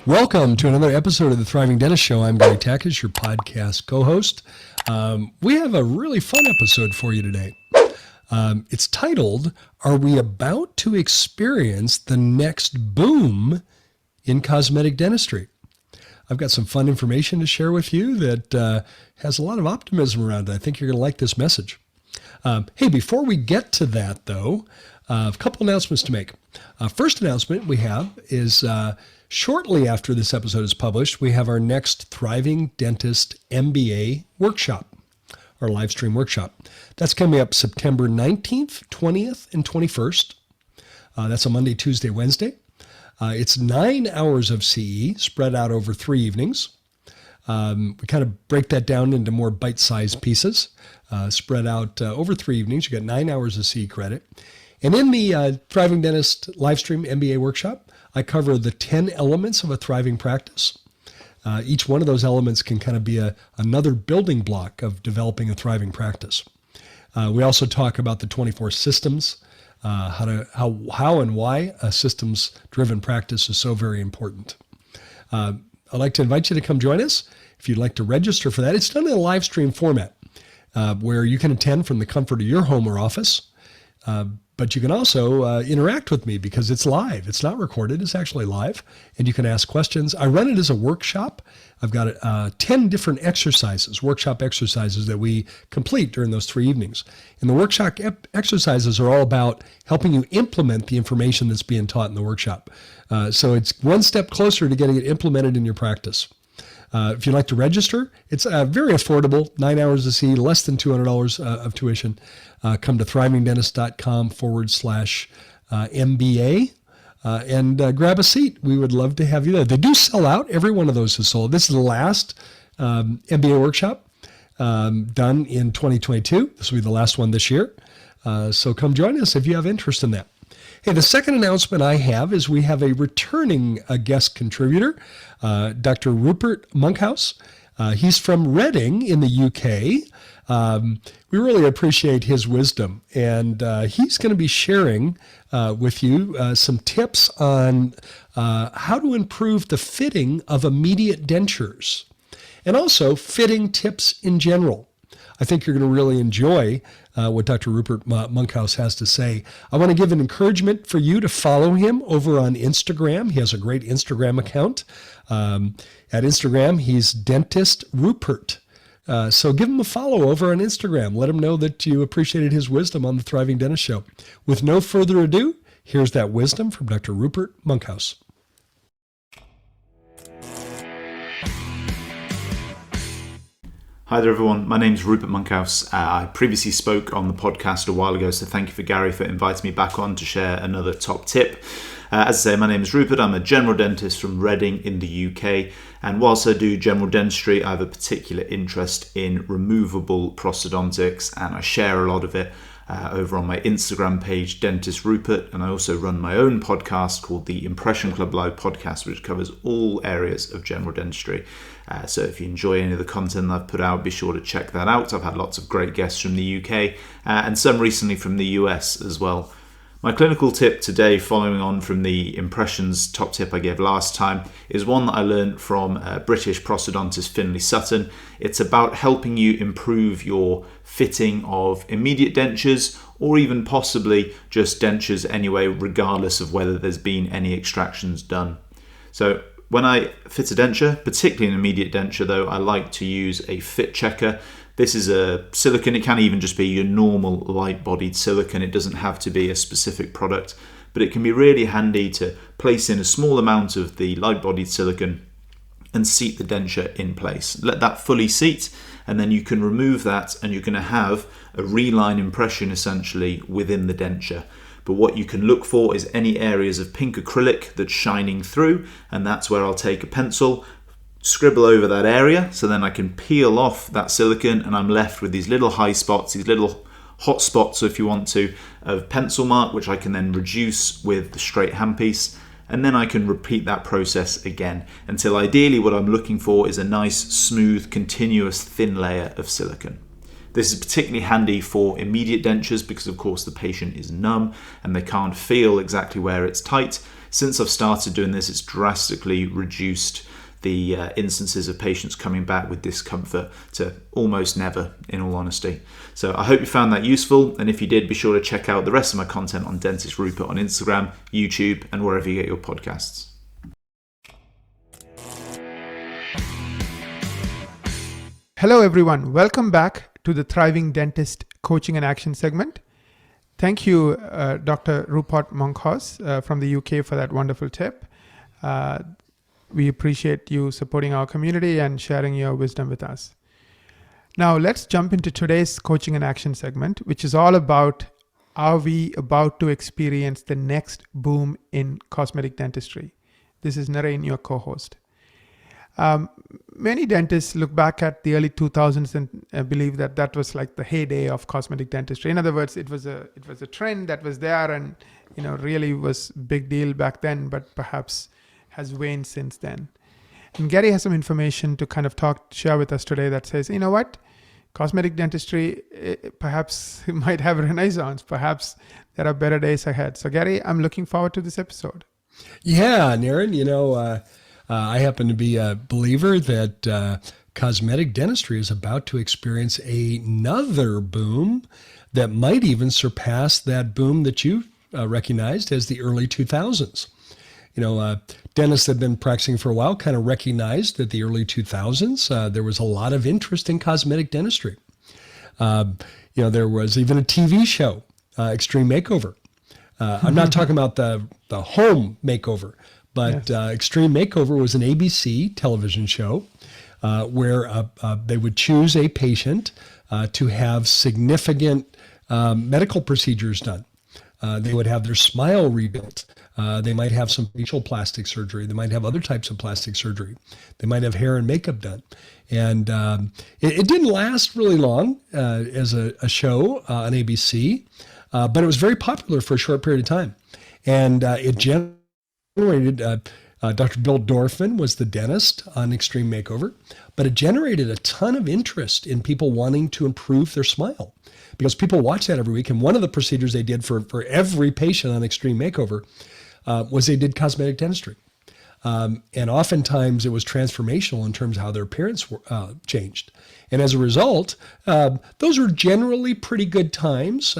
Welcome to another episode of the Thriving Dentist Show. I'm Gary Tackes, your podcast co-host. We have a really fun episode for you today. It's titled, Are We About to Experience the Next Boom in Cosmetic Dentistry? I've got some fun information to share with you that has a lot of optimism around it. I think you're going to like this message. Hey, before we get to that, though, a couple announcements to make. First announcement we have is shortly after this episode is published, we have our next Thriving Dentist MBA workshop, our live stream workshop. That's coming up September 19th, 20th, and 21st. That's a Monday, Tuesday, Wednesday. It's 9 hours of CE spread out over 3 evenings. We kind of break that down into more bite-sized pieces, spread out over 3 evenings. You got 9 hours of CE credit. And in the Thriving Dentist Livestream MBA workshop, I cover the 10 elements of a thriving practice. Each one of those elements can kind of be another building block of developing a thriving practice. We also talk about the 24 systems, how and why a systems-driven practice is so very important. I'd like to invite you to come join us. If you'd like to register for that, it's done in a live stream format where you can attend from the comfort of your home or office. But you can also interact with me because it's live. It's not recorded. It's actually live. And you can ask questions. I run it as a workshop. I've got 10 different exercises, workshop exercises that we complete during those 3 evenings. And the workshop exercises are all about helping you implement the information that's being taught in the workshop. So it's one step closer to getting it implemented in your practice. If you'd like to register, it's very affordable, 9 hours to see, less than $200 of tuition. Come to thrivingdentist.com/MBA and grab a seat. We would love to have you there. They do sell out. Every one of those is sold. This is the last MBA workshop done in 2022. This will be the last one this year. So come join us if you have interest in that. Hey, the second announcement I have is we have a returning guest contributor, Dr. Rupert Monkhouse. He's from Reading in the UK. We really appreciate his wisdom, and he's going to be sharing with you some tips on how to improve the fitting of immediate dentures, and also fitting tips in general. I think you're going to really enjoy what Dr. Rupert Monkhouse has to say. I want to give an encouragement for you to follow him over on Instagram. He has a great Instagram account. At Instagram, he's Dentist Rupert. So give him a follow over on Instagram. Let him know that you appreciated his wisdom on the Thriving Dentist Show. With no further ado, here's that wisdom from Dr. Rupert Monkhouse. Hi there everyone, my name's Rupert Monkhouse. I previously spoke on the podcast a while ago, so thank you for Gary for inviting me back on to share another top tip. As I say, my name is Rupert, I'm a general dentist from Reading in the UK, and whilst I do general dentistry, I have a particular interest in removable prosthodontics, and I share a lot of it over on my Instagram page, Dentist Rupert, and I also run my own podcast called the Impression Club Live Podcast, which covers all areas of general dentistry. So if you enjoy any of the content I've put out, be sure to check that out. I've had lots of great guests from the UK and some recently from the US as well. My clinical tip today, following on from the impressions top tip I gave last time, is one that I learned from British prosthodontist Finlay Sutton. It's about helping you improve your fitting of immediate dentures, or even possibly just dentures anyway, regardless of whether there's been any extractions done. So when I fit a denture, particularly an immediate denture though, I like to use a fit checker. This is a silicone. It can even just be your normal light-bodied silicone. It doesn't have to be a specific product, but it can be really handy to place in a small amount of the light-bodied silicone and seat the denture in place. Let that fully seat, and then you can remove that and you're going to have a reline impression essentially within the denture. But what you can look for is any areas of pink acrylic that's shining through, and that's where I'll take a pencil, scribble over that area, so then I can peel off that silicone and I'm left with these little high spots, these little hot spots, if you want to, of pencil mark, which I can then reduce with the straight handpiece, and then I can repeat that process again until ideally what I'm looking for is a nice, smooth, continuous, thin layer of silicone. This is particularly handy for immediate dentures because, of course, the patient is numb and they can't feel exactly where it's tight. Since I've started doing this, it's drastically reduced the instances of patients coming back with discomfort to almost never, in all honesty. So I hope you found that useful, and if you did, be sure to check out the rest of my content on Dentist Rupert on Instagram, YouTube, and wherever you get your podcasts. Hello everyone, welcome back to the Thriving Dentist Coaching and Action segment. Thank you, Dr. Rupert Monkhouse from the UK for that wonderful tip. We appreciate you supporting our community and sharing your wisdom with us. Now let's jump into today's Coaching and Action segment, which is all about, are we about to experience the next boom in cosmetic dentistry? This is Naren, your co-host. Many dentists look back at the early 2000s and believe that that was like the heyday of cosmetic dentistry. In other words, it was a trend that was there and really was big deal back then, but perhaps has waned since then. And Gary has some information to kind of share with us today that says, you know what, cosmetic dentistry perhaps might have a renaissance. Perhaps there are better days ahead. So Gary, I'm looking forward to this episode. Yeah, Naren, I happen to be a believer that cosmetic dentistry is about to experience another boom that might even surpass that boom that you recognized as the early 2000s. Dentists that have been practicing for a while kind of recognized that the early 2000s, there was a lot of interest in cosmetic dentistry. There was even a TV show, Extreme Makeover. I'm not talking about the home makeover, but yes. Extreme Makeover was an ABC television show where they would choose a patient to have significant medical procedures done. They would have their smile rebuilt. They might have some facial plastic surgery. They might have other types of plastic surgery. They might have hair and makeup done. And it didn't last really long as a show on ABC, but it was very popular for a short period of time. And it generated, Dr. Bill Dorfman was the dentist on Extreme Makeover, but it generated a ton of interest in people wanting to improve their smile because people watch that every week. And one of the procedures they did for every patient on Extreme Makeover was they did cosmetic dentistry. And oftentimes it was transformational in terms of how their appearance changed. And as a result, those were generally pretty good times.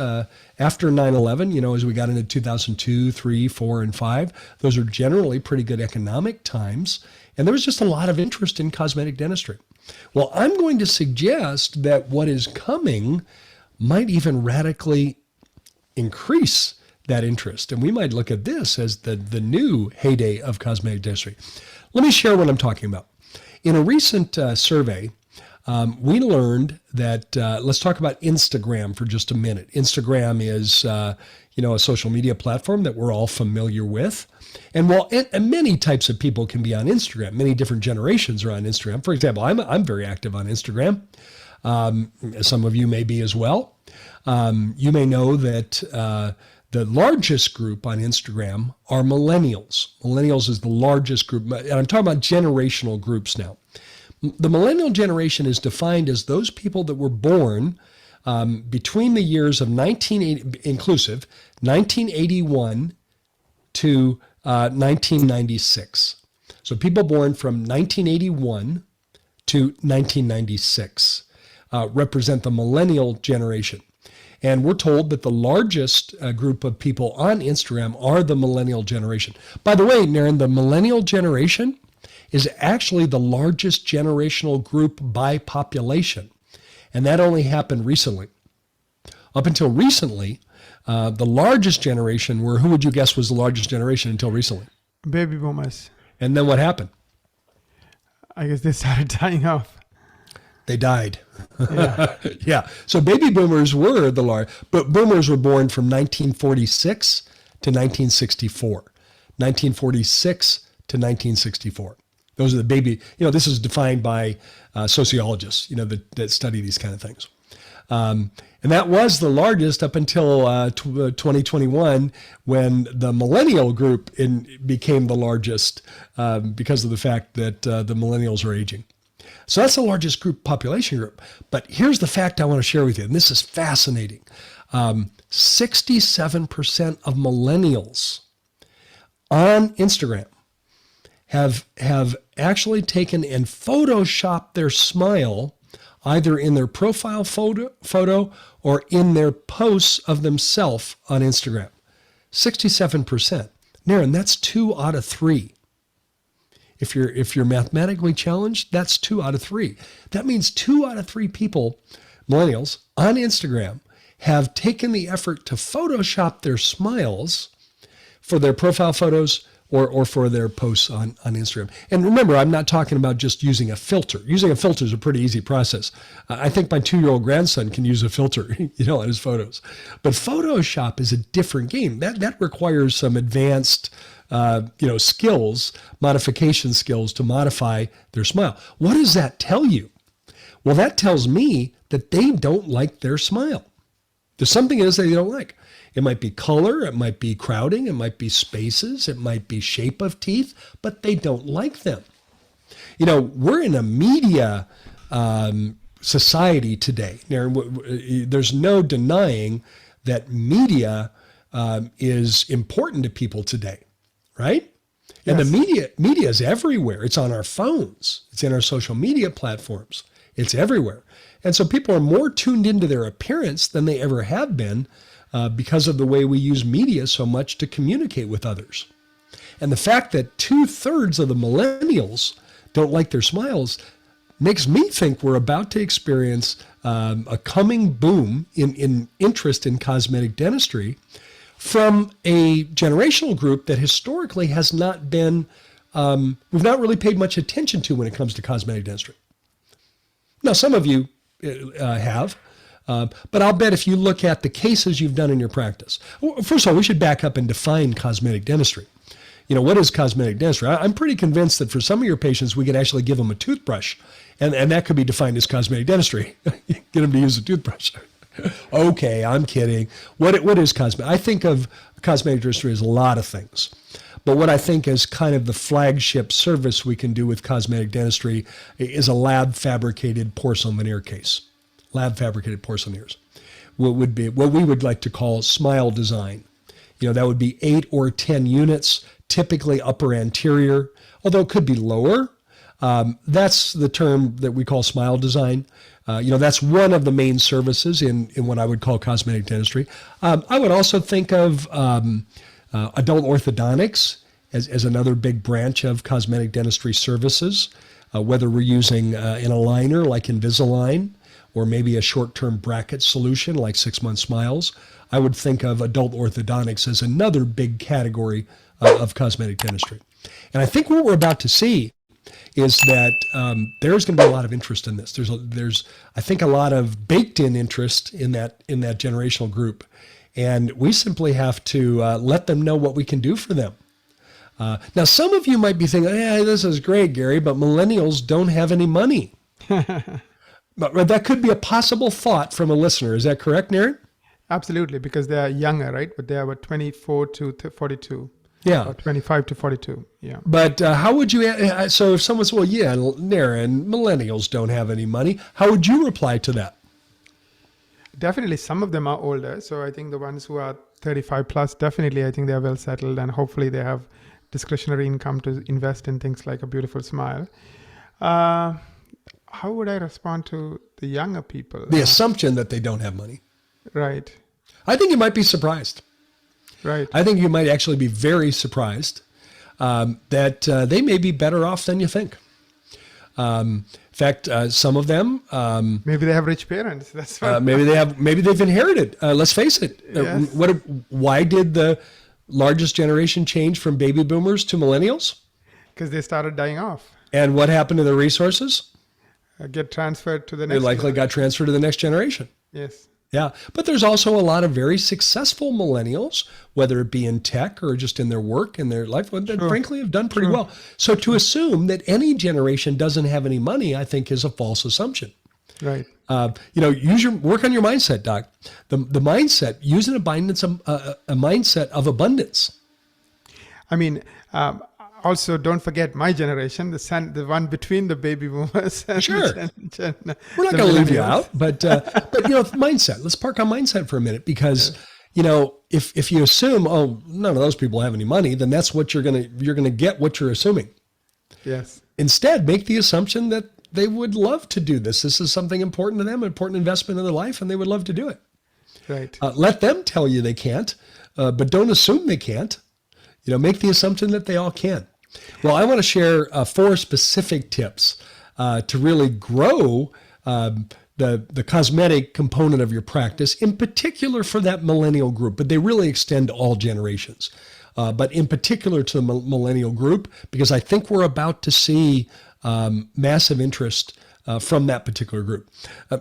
After 9/11, as we got into 2002, 3, 4, and 5, those are generally pretty good economic times. And there was just a lot of interest in cosmetic dentistry. Well, I'm going to suggest that what is coming might even radically increase that interest. And we might look at this as the new heyday of cosmetic dentistry. Let me share what I'm talking about. In a recent survey, we learned that, let's talk about Instagram for just a minute. Instagram is, a social media platform that we're all familiar with. And while many types of people can be on Instagram, many different generations are on Instagram. For example, I'm very active on Instagram. Some of you may be as well. You may know that the largest group on Instagram are millennials. Millennials is the largest group, and I'm talking about generational groups now. The millennial generation is defined as those people that were born between the years of 1981 to 1996. So people born from 1981 to 1996 represent the millennial generation. And we're told that the largest group of people on Instagram are the millennial generation. By the way, Naren, the millennial generation is actually the largest generational group by population. And that only happened recently. Up until recently, the largest generation were, who would you guess was the largest generation until recently? Baby boomers. And then what happened? I guess they started dying off. They died. Yeah. Yeah. So baby boomers were the large, but boomers were born from 1946 to 1964. 1946 to 1964. Those are the baby, this is defined by sociologists, that study these kind of things. And that was the largest up until 2021 when the millennial group became the largest because of the fact that the millennials are aging. So that's the largest population group. But here's the fact I want to share with you, and this is fascinating. 67% of millennials on Instagram have actually taken and photoshopped their smile either in their profile photo or in their posts of themselves on Instagram. 67%. Naren, that's 2 out of 3. If you're mathematically challenged, that's 2 out of 3. That means 2 out of 3 people, millennials, on Instagram have taken the effort to Photoshop their smiles for their profile photos or for their posts on Instagram. And remember, I'm not talking about just using a filter. Using a filter is a pretty easy process. I think my 2-year-old grandson can use a filter, on his photos. But Photoshop is a different game. That requires some advanced skills, modification skills to modify their smile. What does that tell you? Well, that tells me that they don't like their smile. There's something it is that they don't like. It might be color, it might be crowding, it might be spaces, it might be shape of teeth, but they don't like them. We're in a media society today. There's no denying that media is important to people today, right? And Yes. the media is everywhere. It's on our phones. It's in our social media platforms. It's everywhere. And so people are more tuned into their appearance than they ever have been because of the way we use media so much to communicate with others. And the fact that 2/3 of the millennials don't like their smiles makes me think we're about to experience a coming boom in interest in cosmetic dentistry from a generational group that historically has not been, we've not really paid much attention to when it comes to cosmetic dentistry. Now, some of you have, but I'll bet if you look at the cases you've done in your practice. First of all, we should back up and define cosmetic dentistry. What is cosmetic dentistry? I'm pretty convinced that for some of your patients, we could actually give them a toothbrush, and that could be defined as cosmetic dentistry. Get them to use a toothbrush. Okay, I'm kidding. What is cosmetic? I think of cosmetic dentistry as a lot of things. But what I think is kind of the flagship service we can do with cosmetic dentistry is a lab fabricated porcelain veneer case. Lab fabricated porcelain veneers. What we would like to call smile design. That would be 8 or 10 units, typically upper anterior, although it could be lower. That's the term that we call smile design. That's one of the main services in what I would call cosmetic dentistry. I would also think of adult orthodontics as another big branch of cosmetic dentistry services, whether we're using an aligner like Invisalign or maybe a short-term bracket solution like 6-month smiles. I would think of adult orthodontics as another big category of cosmetic dentistry. And I think what we're about to see is that there's going to be a lot of interest in this. There's I think a lot of baked-in interest in that generational group, and we simply have to let them know what we can do for them. Now, some of you might be thinking, "Yeah, this is great, Gary, but millennials don't have any money." But that could be a possible thought from a listener. Is that correct, Naren? Absolutely, because they are younger, right? But they are about 24 to 42. Yeah. Or 25 to 42. Yeah. But how would you, so if someone says, well, yeah, Naren, millennials don't have any money, how would you reply to that? Definitely, some of them are older. So I think the ones who are 35 plus, definitely, I think they are well settled and hopefully they have discretionary income to invest in things like a beautiful smile. How would I respond to the younger people? The assumption that they don't have money. Right. I think you might be surprised. Right. I think you might actually be very surprised that they may be better off than you think. In fact, some of them Maybe they have rich parents. That's why. maybe they've inherited. Let's face it. Yes. Why did the largest generation change from baby boomers to millennials? Because they started dying off. And what happened to the resources? Get transferred to the They next. likely got transferred to the next generation. Yes. Yeah, but there's also a lot of very successful millennials, whether it be in tech or just in their work and their life, that frankly have done pretty well. So to assume that any generation doesn't have any money, I think, is a false assumption. Right. Work on your mindset, Doc. The mindset, use an abundance, a mindset of abundance. I mean, also don't forget my generation, the one between the baby boomers. And Sure. We're not going to leave you out, but mindset. Let's park on mindset for a minute because, if you assume, oh, none of those people have any money, then that's what you're going to get what you're assuming. Yes. Instead, make the assumption that they would love to do this. This is something important to them, an important investment in their life, and they would love to do it. Right. Let them tell you they can't, but don't assume they can't. Make the assumption that they all can. Well, I want to share 4 specific tips to really grow the cosmetic component of your practice, in particular for that millennial group, but they really extend to all generations. But in particular to the millennial group, because I think we're about to see massive interest from that particular group.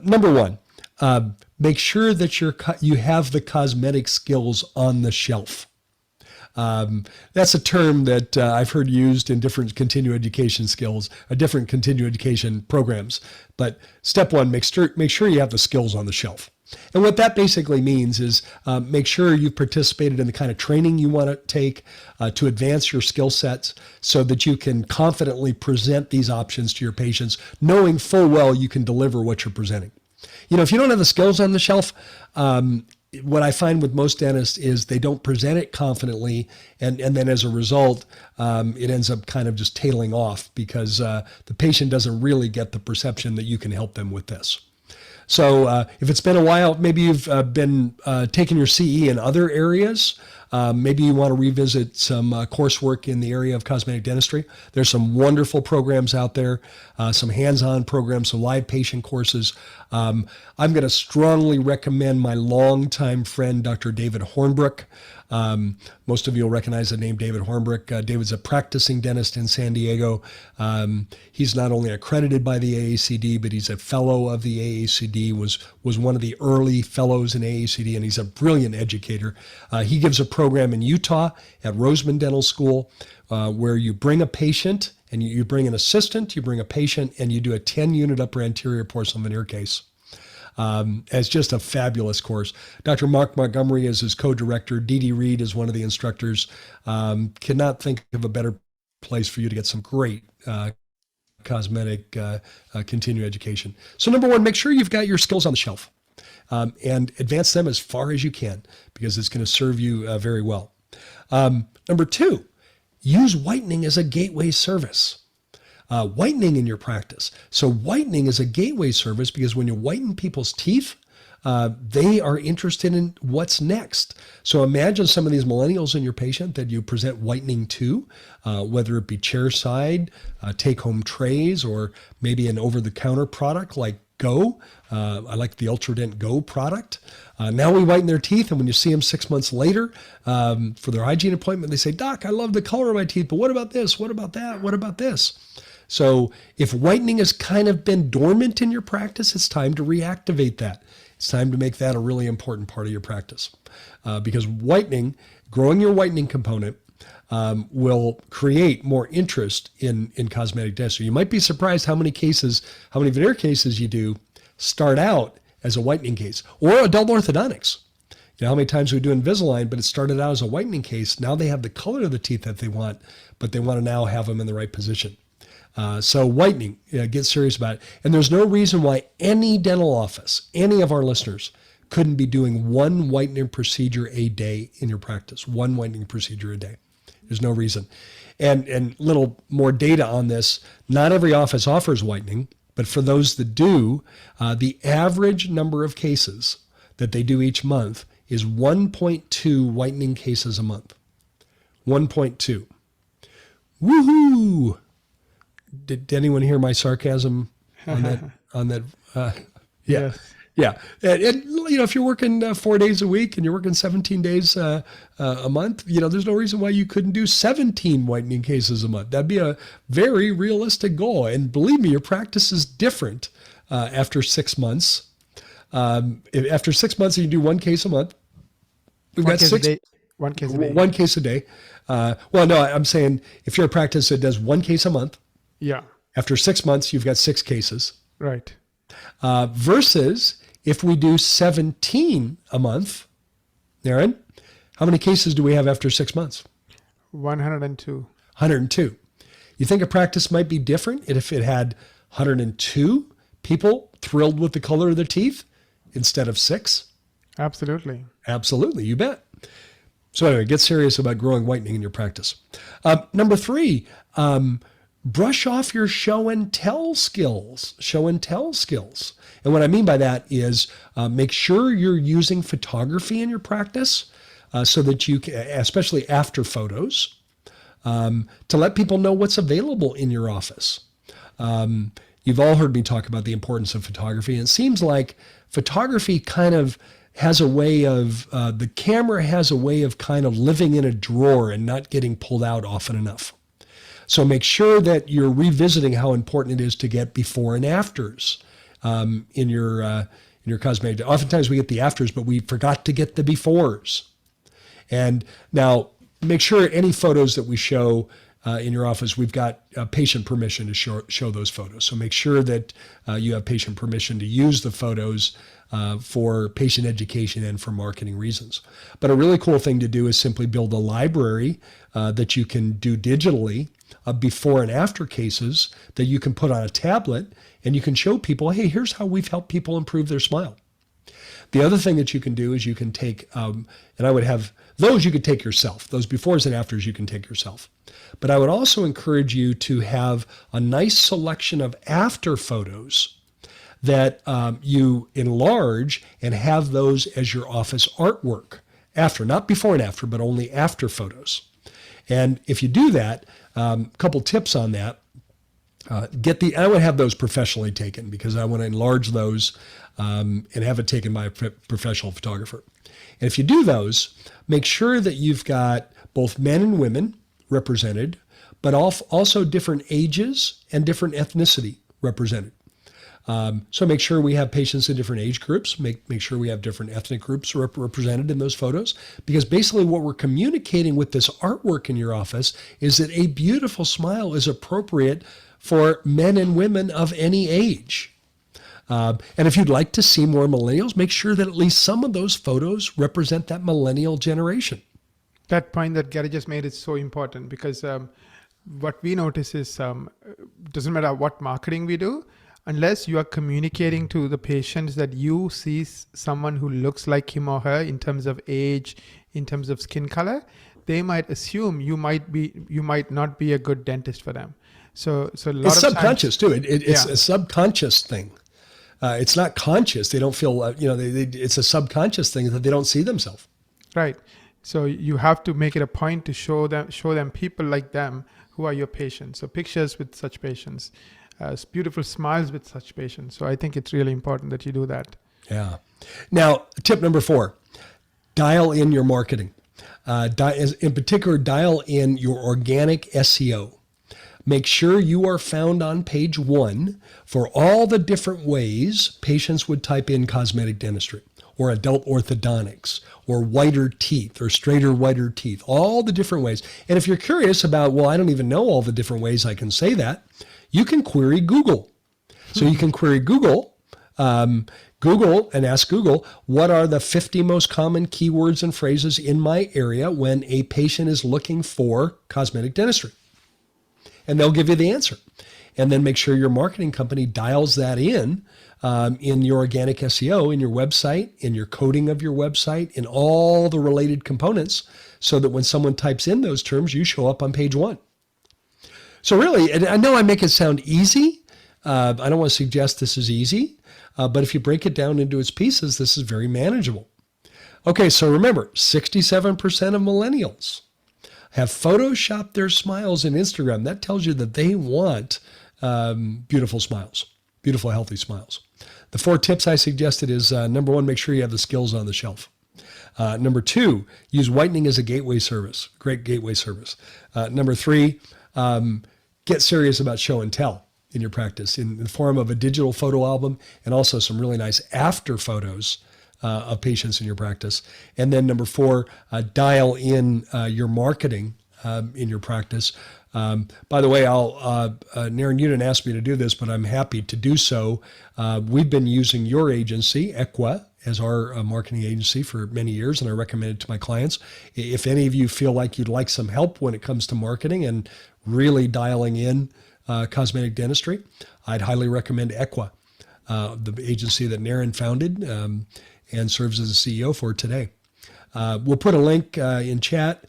Number 1, make sure that you have the cosmetic skills on the shelf. That's a term that I've heard used in different continuing education skills, different continuing education programs. But step 1, make sure you have the skills on the shelf. And what that basically means is make sure you've participated in the kind of training you want to take to advance your skill sets so that you can confidently present these options to your patients, knowing full well you can deliver what you're presenting. If you don't have the skills on the shelf, what I find with most dentists is they don't present it confidently, and then as a result, it ends up kind of just tailing off because the patient doesn't really get the perception that you can help them with this. So if it's been a while, maybe you've been taking your CE in other areas. Maybe you want to revisit some coursework in the area of cosmetic dentistry. There's some wonderful programs out there, some hands-on programs, some live patient courses. I'm going to strongly recommend my longtime friend, Dr. David Hornbrook. Most of you will recognize the name David Hornbrook. David's a practicing dentist in San Diego. He's not only accredited by the AACD, but he's a fellow of the AACD, was one of the early fellows in AACD, and he's a brilliant educator. He gives a program in Utah at Roseman Dental School where you bring a patient and you bring an assistant, you bring a patient, and you do a 10-unit upper anterior porcelain veneer case. It's just a fabulous course. Dr. Mark Montgomery is his co-director. Dee Reed is one of the instructors. Cannot think of a better place for you to get some great cosmetic continuing education. So number 1, make sure you've got your skills on the shelf and advance them as far as you can because it's going to serve you very well. Number 2, use whitening as a gateway service. Whitening in your practice. So whitening is a gateway service because when you whiten people's teeth, they are interested in what's next. So imagine some of these millennials in your patient that you present whitening to, whether it be chairside, take-home trays, or maybe an over-the-counter product like Go. I like the Ultradent Go product. Now we whiten their teeth, and when you see them 6 months later for their hygiene appointment, they say, "Doc, I love the color of my teeth, but what about this? What about that? What about this?" So if whitening has kind of been dormant in your practice, it's time to reactivate that. It's time to make that a really important part of your practice because whitening, growing your whitening component, will create more interest in cosmetic dentistry. You might be surprised how many veneer cases you do start out as a whitening case or adult orthodontics. You know how many times we do Invisalign, but it started out as a whitening case. Now they have the color of the teeth that they want, but they want to now have them in the right position. So whitening, get serious about it. And there's no reason why any dental office, any of our listeners, couldn't be doing one whitening procedure a day in your practice, one whitening procedure a day. There's no reason. And little more data on this, not every office offers whitening, but for those that do, the average number of cases that they do each month is 1.2 whitening cases a month. 1.2. Woohoo! Did anyone hear my sarcasm on that? Yeah. Yes. Yeah. And if you're working 4 days a week and you're working 17 days a month, there's no reason why you couldn't do 17 whitening cases a month. That'd be a very realistic goal. And believe me, your practice is different after 6 months. After 6 months, you can do one case a month. One case a day. One case a day. Well, no, I'm saying if you're a practice that does one case a month, yeah. After 6 months, you've got 6 cases. Right. Versus if we do 17 a month, Aaron, how many cases do we have after 6 months? 102. 102. You think a practice might be different if it had 102 people thrilled with the color of their teeth instead of 6? Absolutely. Absolutely, you bet. So anyway, get serious about growing whitening in your practice. Number 3, brush off your show and tell skills. Show and tell skills. And what I mean by that is make sure you're using photography in your practice so that you can, especially after photos, to let people know what's available in your office. You've all heard me talk about the importance of photography, and it seems like photography kind of has a way of, the camera has a way of kind of living in a drawer and not getting pulled out often enough. So make sure that you're revisiting how important it is to get before and afters in your cosmetic. Oftentimes we get the afters, but we forgot to get the befores. And now make sure any photos that we show in your office, we've got patient permission to show those photos. So make sure that you have patient permission to use the photos for patient education and for marketing reasons. But a really cool thing to do is simply build a library that you can do digitally of before and after cases that you can put on a tablet, and you can show people, hey, here's how we've helped people improve their smile. The other thing that you can do is you can take, and I would have those you could take yourself. Those befores and afters you can take yourself. But I would also encourage you to have a nice selection of after photos that you enlarge and have those as your office artwork. After, not before and after, but only after photos. And if you do that, a couple tips on that. I would have those professionally taken because I want to enlarge those and have it taken by a professional photographer. And if you do those, make sure that you've got both men and women represented, but also different ages and different ethnicity represented. So make sure we have patients in different age groups, make sure we have different ethnic groups represented in those photos, because basically what we're communicating with this artwork in your office is that a beautiful smile is appropriate for men and women of any age. And if you'd like to see more millennials, make sure that at least some of those photos represent that millennial generation. That point that Gary just made is so important because what we notice is doesn't matter what marketing we do, unless you are communicating to the patients that you see someone who looks like him or her in terms of age, in terms of skin color, they might assume you might not be a good dentist for them. So a lot it's of subconscious times, too. It's a subconscious thing. It's not conscious. They don't feel, it's a subconscious thing that they don't see themselves. Right. So you have to make it a point to show them people like them who are your patients. So pictures with such patients, beautiful smiles with such patients. So I think it's really important that you do that. Yeah. Now, tip number 4, dial in your marketing. In particular, dial in your organic SEO. Make sure you are found on page 1 for all the different ways patients would type in cosmetic dentistry or adult orthodontics or whiter teeth or straighter, whiter teeth, all the different ways. And if you're curious about, well, I don't even know all the different ways I can say that, you can query Google. So you can query Google and ask Google, what are the 50 most common keywords and phrases in my area when a patient is looking for cosmetic dentistry? And they'll give you the answer. And then make sure your marketing company dials that in your organic SEO, in your website, in your coding of your website, in all the related components, so that when someone types in those terms, you show up on page 1. So really, and I know I make it sound easy. I don't want to suggest this is easy, but if you break it down into its pieces, this is very manageable. Okay, so remember, 67% of millennials have photoshopped their smiles in Instagram. That tells you that they want beautiful smiles, beautiful, healthy smiles. The 4 tips I suggested is, number 1, make sure you have the skills on the shelf. Number 2, use whitening as a gateway service, great gateway service. Number 3, get serious about show and tell in your practice in the form of a digital photo album and also some really nice after photos of patients in your practice. And then number 4, dial in your marketing in your practice. By the way, Naren, you didn't ask me to do this, but I'm happy to do so. We've been using your agency, Equa, as our marketing agency for many years, and I recommend it to my clients. If any of you feel like you'd like some help when it comes to marketing and really dialing in cosmetic dentistry, I'd highly recommend Equa, the agency that Naren founded and serves as the CEO for today. We'll put a link in chat.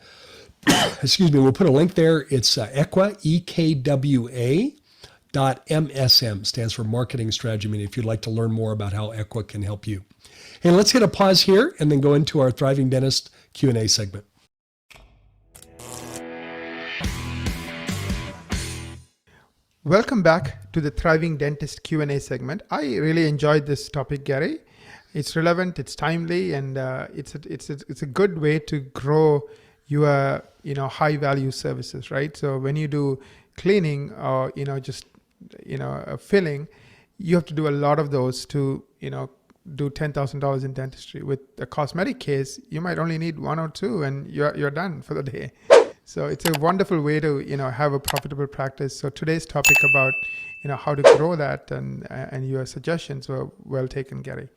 Excuse me. We'll put a link there. It's Equa, EKWA. .MSM stands for Marketing Strategy. I mean, if you'd like to learn more about how Equa can help you. Hey, let's hit a pause here and then go into our Thriving Dentist Q&A segment. Welcome back to the Thriving Dentist Q&A segment. I really enjoyed this topic, Gary. It's relevant, it's timely, and it's a good way to grow your high value services, right? So when you do cleaning or filling, you have to do a lot of those to do $10,000 in dentistry. With a cosmetic case, you might only need one or two, and you're done for the day. So it's a wonderful way to have a profitable practice. So today's topic about how to grow that and your suggestions were well taken, Gary.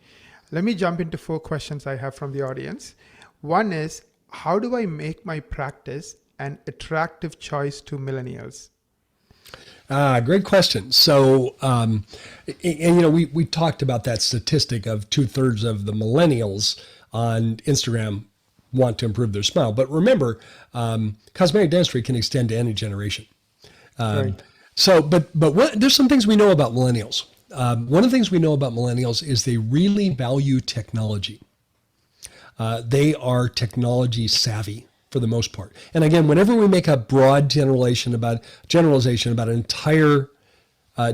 Let me jump into 4 questions I have from the audience. One is, how do I make my practice an attractive choice to millennials? Great question. So, we talked about that statistic of 2/3 of the millennials on Instagram want to improve their smile. But remember, cosmetic dentistry can extend to any generation. Right. So, but there's some things we know about millennials. One of the things we know about millennials is they really value technology. They are technology savvy for the most part. And again, whenever we make a broad generalization about an entire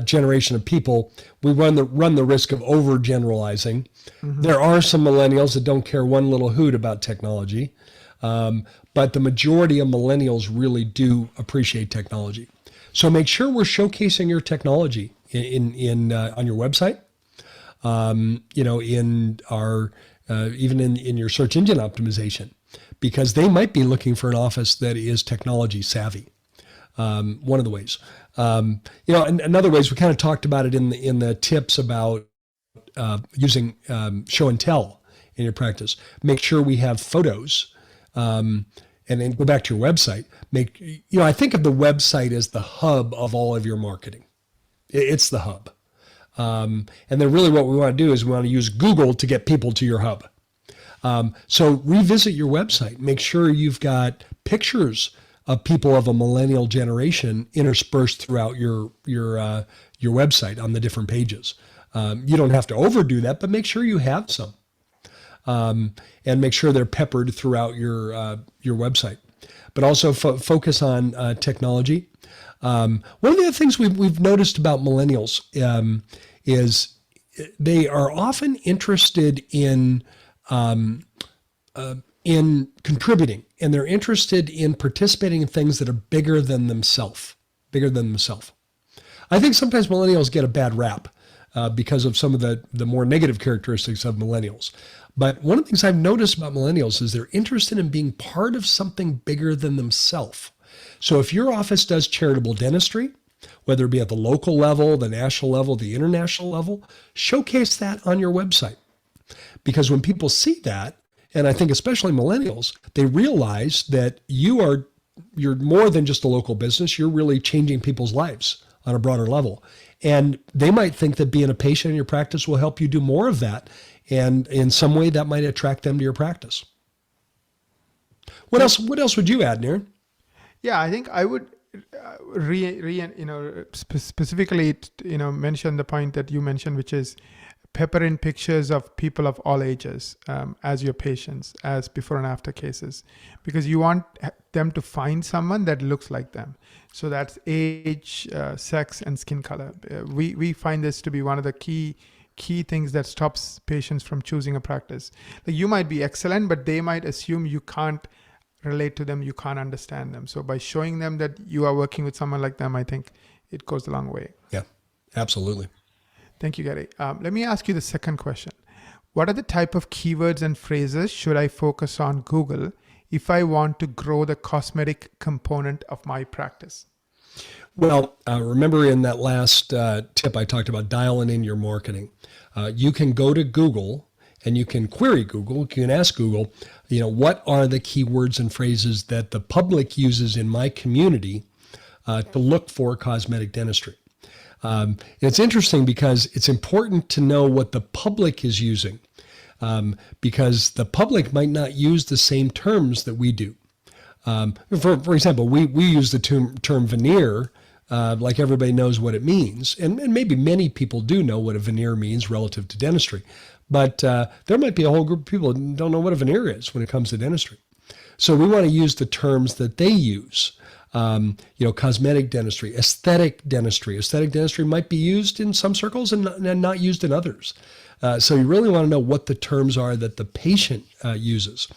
generation of people, we run the risk of overgeneralizing. Mm-hmm. There are some millennials that don't care one little hoot about technology, but the majority of millennials really do appreciate technology. So make sure we're showcasing your technology in on your website, in our even in your search engine optimization, because they might be looking for an office that is technology savvy. One of the ways, and another ways, we kind of talked about it in the tips about using show and tell in your practice. Make sure we have photos, and then go back to your website. I think of the website as the hub of all of your marketing. It's the hub. And then really what we want to do is we want to use Google to get people to your hub. So revisit your website. Make sure you've got pictures of people of a millennial generation interspersed throughout your website on the different pages. You don't have to overdo that, but make sure you have some. And make sure they're peppered throughout your website. But also focus on technology. One of the other things we've noticed about millennials is they are often interested in contributing, and they're interested in participating in things that are bigger than themselves. I think sometimes millennials get a bad rap because of some of the more negative characteristics of millennials. But one of the things I've noticed about millennials is they're interested in being part of something bigger than themselves. So if your office does charitable dentistry, whether it be at the local level, the national level, the international level, showcase that on your website. Because when people see that, and I think especially millennials, they realize that you're more than just a local business. You're really changing people's lives on a broader level. And they might think that being a patient in your practice will help you do more of that. And in some way that might attract them to your practice. What else would you add, Naren? Yeah, I think I would specifically mention the point that you mentioned, which is pepper in pictures of people of all ages as your patients, as before and after cases, because you want them to find someone that looks like them. So that's age, sex, and skin color. We find this to be one of the key things that stops patients from choosing a practice. Like, you might be excellent, but they might assume you can't relate to them, you can't understand them. So by showing them that you are working with someone like them, I think it goes a long way. Yeah, absolutely. Thank you, Gary. Let me ask you the second question. What are the type of keywords and phrases should I focus on Google if I want to grow the cosmetic component of my practice? Well, remember in that last tip I talked about dialing in your marketing. You can go to Google and you can query Google, you can ask Google, what are the keywords and phrases that the public uses in my community to look for cosmetic dentistry. It's interesting because it's important to know what the public is using, because the public might not use the same terms that we do. For example, we use the term veneer like everybody knows what it means. And maybe many people do know what a veneer means relative to dentistry. But there might be a whole group of people that don't know what a veneer is when it comes to dentistry. So we want to use the terms that they use. Cosmetic dentistry, aesthetic dentistry. Aesthetic dentistry might be used in some circles and not used in others. So you really want to know what the terms are that the patient uses.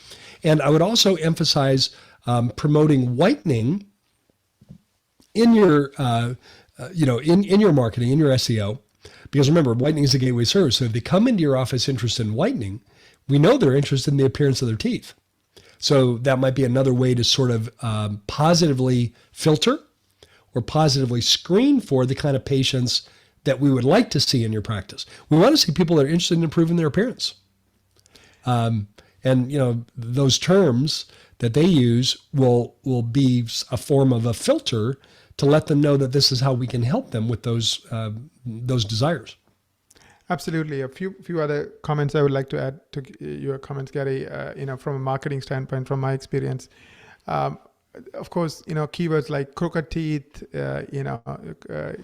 And I would also emphasize promoting whitening in your, in your marketing, in your SEO, because remember, whitening is a gateway service. So if they come into your office interested in whitening, we know they're interested in the appearance of their teeth. So that might be another way to sort of positively filter or positively screen for the kind of patients that we would like to see in your practice. We want to see people that are interested in improving their appearance. And those terms that they use will be a form of a filter to let them know that this is how we can help them with those desires. Absolutely. A few other comments I would like to add to your comments, Gary. From a marketing standpoint, from my experience, of course, keywords like crooked teeth,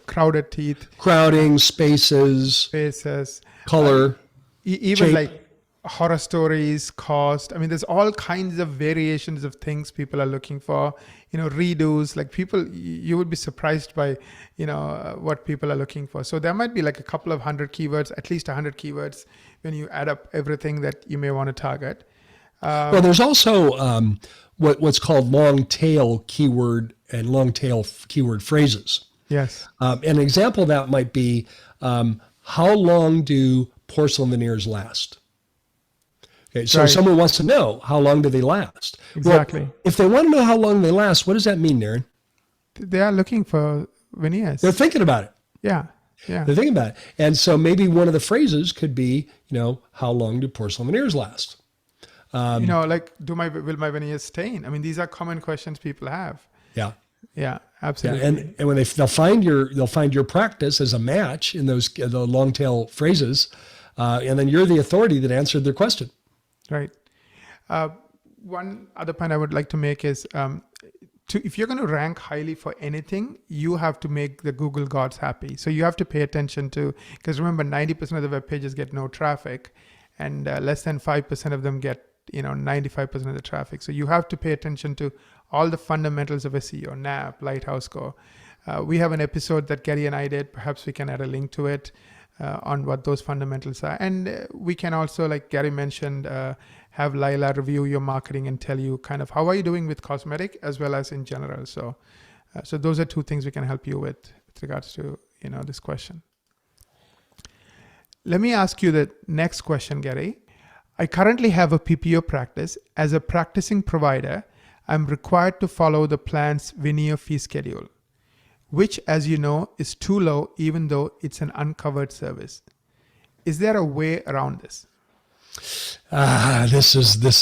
crowded teeth, crowding, spaces, color, even shape. Like horror stories, cost. I mean, there's all kinds of variations of things people are looking for. Redos. Like people, you would be surprised by, what people are looking for. So there might be like a couple of hundred keywords, at least 100 keywords, when you add up everything that you may want to target. Well, there's also what's called long tail keyword and long tail keyword phrases. Yes. An example of that might be, how long do porcelain veneers last? Okay, so Right. someone wants to know, how long do they last? Exactly. Well, if they want to know how long they last, what does that mean, Darren? They are looking for veneers. They're thinking about it. Yeah. They're thinking about it. And so maybe one of the phrases could be, how long do porcelain veneers last? Like, will my veneers stain? I mean, these are common questions people have. Yeah. Yeah, absolutely. Yeah, and when they'll find your practice as a match in the long tail phrases, and then you're the authority that answered their question. Right. One other point I would like to make is, if you're going to rank highly for anything, you have to make the Google gods happy. So you have to pay attention to, because remember, 90% of the web pages get no traffic, and less than 5% of them get 95% of the traffic. So you have to pay attention to all the fundamentals of SEO, NAP, Lighthouse Score. We have an episode that Gary and I did. Perhaps we can add a link to it on what those fundamentals are. And we can also, like Gary mentioned, have Laila review your marketing and tell you kind of how are you doing with cosmetic as well as in general. So those are two things we can help you with regards to this question. Let me ask you the next question, Gary. I currently have a PPO practice. As a practicing provider, I'm required to follow the plan's veneer fee schedule, which, as you know, is too low even though it's an uncovered service. Is there a way around this? This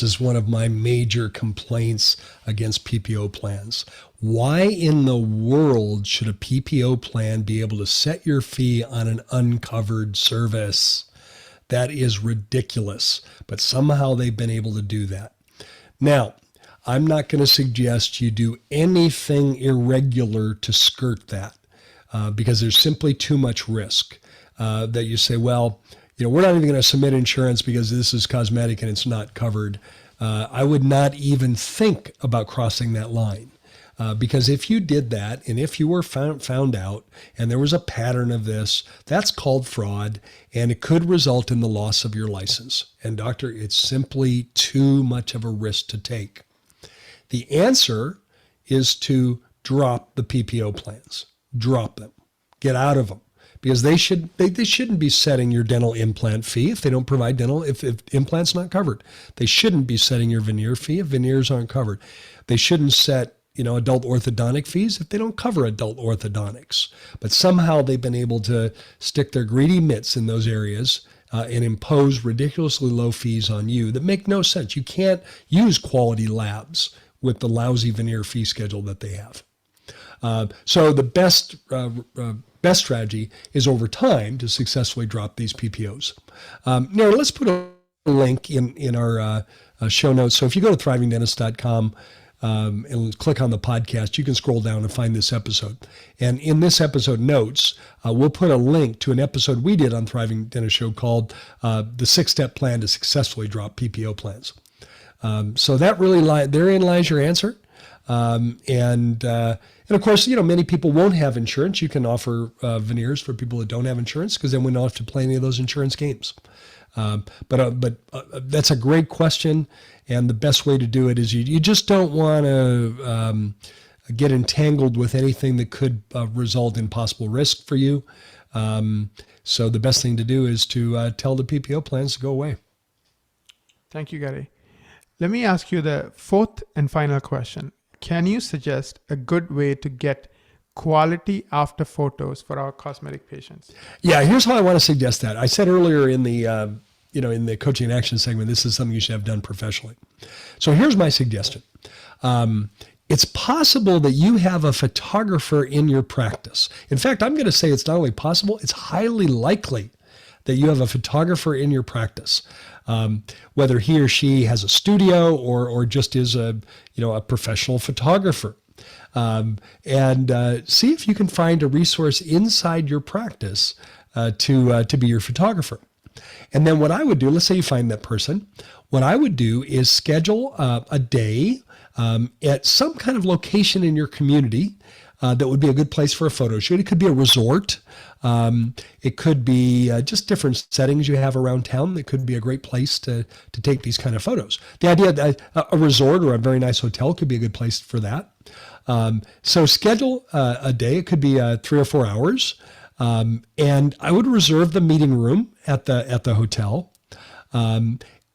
is one of my major complaints against PPO plans. Why in the world should a PPO plan be able to set your fee on an uncovered service? That is ridiculous, but somehow they've been able to do that. Now, I'm not going to suggest you do anything irregular to skirt that because there's simply too much risk that you say, well, we're not even going to submit insurance because this is cosmetic and it's not covered. I would not even think about crossing that line. Because if you did that, and if you were found out, and there was a pattern of this, that's called fraud, and it could result in the loss of your license. And doctor, it's simply too much of a risk to take. The answer is to drop the PPO plans. Drop them. Get out of them. Because they shouldn't be setting your dental implant fee if they don't provide dental, if implants not covered. They shouldn't be setting your veneer fee if veneers aren't covered. They shouldn't set adult orthodontic fees if they don't cover adult orthodontics. But somehow they've been able to stick their greedy mitts in those areas and impose ridiculously low fees on you that make no sense. You can't use quality labs with the lousy veneer fee schedule that they have. So the best strategy is over time to successfully drop these PPOs. Now let's put a link in our show notes. So if you go to thrivingdentist.com and click on the podcast, you can scroll down and find this episode. And in this episode notes, we'll put a link to an episode we did on Thriving Dentist Show called the 6-Step Plan to Successfully Drop PPO Plans. So that really therein lies your answer. And of course, many people won't have insurance. You can offer veneers for people that don't have insurance, because then we don't have to play any of those insurance games. But that's a great question, and the best way to do it is you just don't want to get entangled with anything that could result in possible risk for you. So the best thing to do is to tell the PPO plans to go away. Thank you, Gary. Let me ask you the fourth and final question. Can you suggest a good way to get quality after photos for our cosmetic patients? Yeah, here's how I want to suggest that. I said earlier in the in the coaching and action segment, this is something you should have done professionally. So here's my suggestion. It's possible that you have a photographer in your practice. In fact, I'm going to say it's not only possible, it's highly likely that you have a photographer in your practice. Whether he or she has a studio or just is a professional photographer. And see if you can find a resource inside your practice to be your photographer. And then what I would do, let's say you find that person, what I would do is schedule a day at some kind of location in your community that would be a good place for a photo shoot. It could be a resort. It could be just different settings you have around town that could be a great place to take these kind of photos. The idea that a resort or a very nice hotel could be a good place for that. So schedule a day. It could be 3 or 4 hours. And I would reserve the meeting room at the hotel.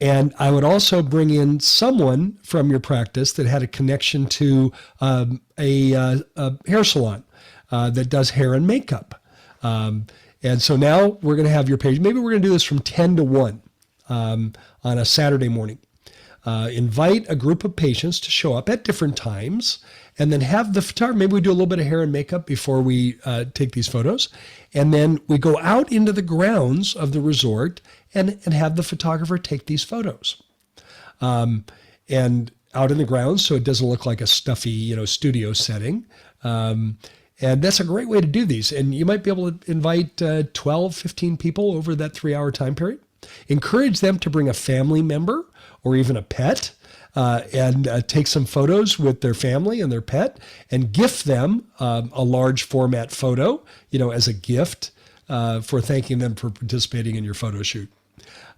And I would also bring in someone from your practice that had a connection to a hair salon that does hair and makeup. And so now we're going to have your page. Maybe we're going to do this from 10 to 1 on a Saturday morning. Invite a group of patients to show up at different times, and then have the photographer. Maybe we do a little bit of hair and makeup before we take these photos. And then we go out into the grounds of the resort and have the photographer take these photos. And out in the grounds, so it doesn't look like a stuffy, studio setting. And that's a great way to do these. And you might be able to invite 12, 15 people over that 3-hour time period. Encourage them to bring a family member or even a pet and take some photos with their family and their pet, and gift them a large format photo, as a gift for thanking them for participating in your photo shoot.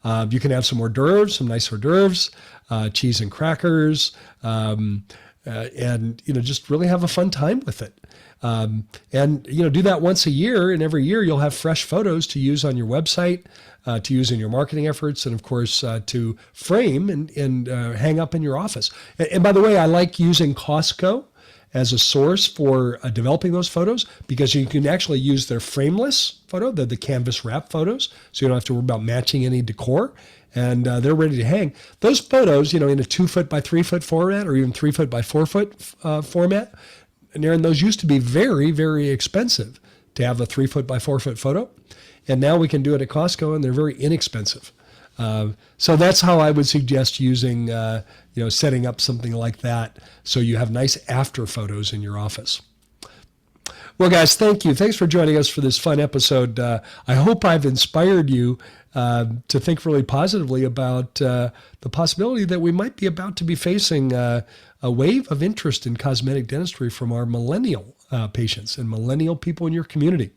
You can have some hors d'oeuvres, some nice hors d'oeuvres, cheese and crackers, and just really have a fun time with it. And do that once a year, and every year you'll have fresh photos to use on your website, to use in your marketing efforts, and of course to frame and hang up in your office. And by the way, I like using Costco as a source for developing those photos, because you can actually use their frameless photo, the canvas wrap photos, so you don't have to worry about matching any decor, and they're ready to hang. Those photos, in a 2-foot by 3-foot format, or even 3-foot by 4-foot format, and Aaron, those used to be very, very expensive to have a 3-foot by 4-foot photo. And now we can do it at Costco, and they're very inexpensive. So that's how I would suggest using, setting up something like that so you have nice after photos in your office. Well, guys, thank you. Thanks for joining us for this fun episode. I hope I've inspired you to think really positively about the possibility that we might be about to be facing a wave of interest in cosmetic dentistry from our millennial patients and millennial people in your community.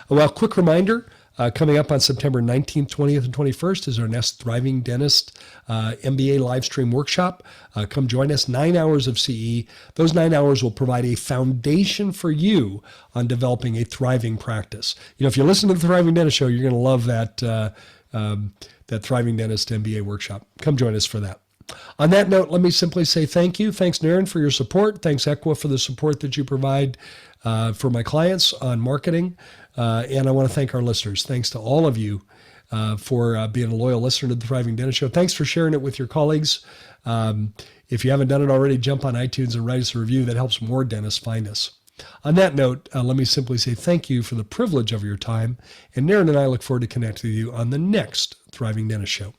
Well, quick reminder, coming up on September 19th, 20th, and 21st is our next Thriving Dentist MBA live stream workshop. Come join us, 9 hours of CE. Those 9 hours will provide a foundation for you on developing a thriving practice. If you listen to the Thriving Dentist Show, you're going to love that Thriving Dentist MBA workshop. Come join us for that. On that note, let me simply say thank you. Thanks, Naren, for your support. Thanks, Equa, for the support that you provide for my clients on marketing. And I want to thank our listeners. Thanks to all of you for being a loyal listener to the Thriving Dentist Show. Thanks for sharing it with your colleagues. If you haven't done it already, jump on iTunes and write us a review. That helps more dentists find us. On that note, let me simply say thank you for the privilege of your time. And Naren and I look forward to connecting with you on the next Thriving Dentist Show.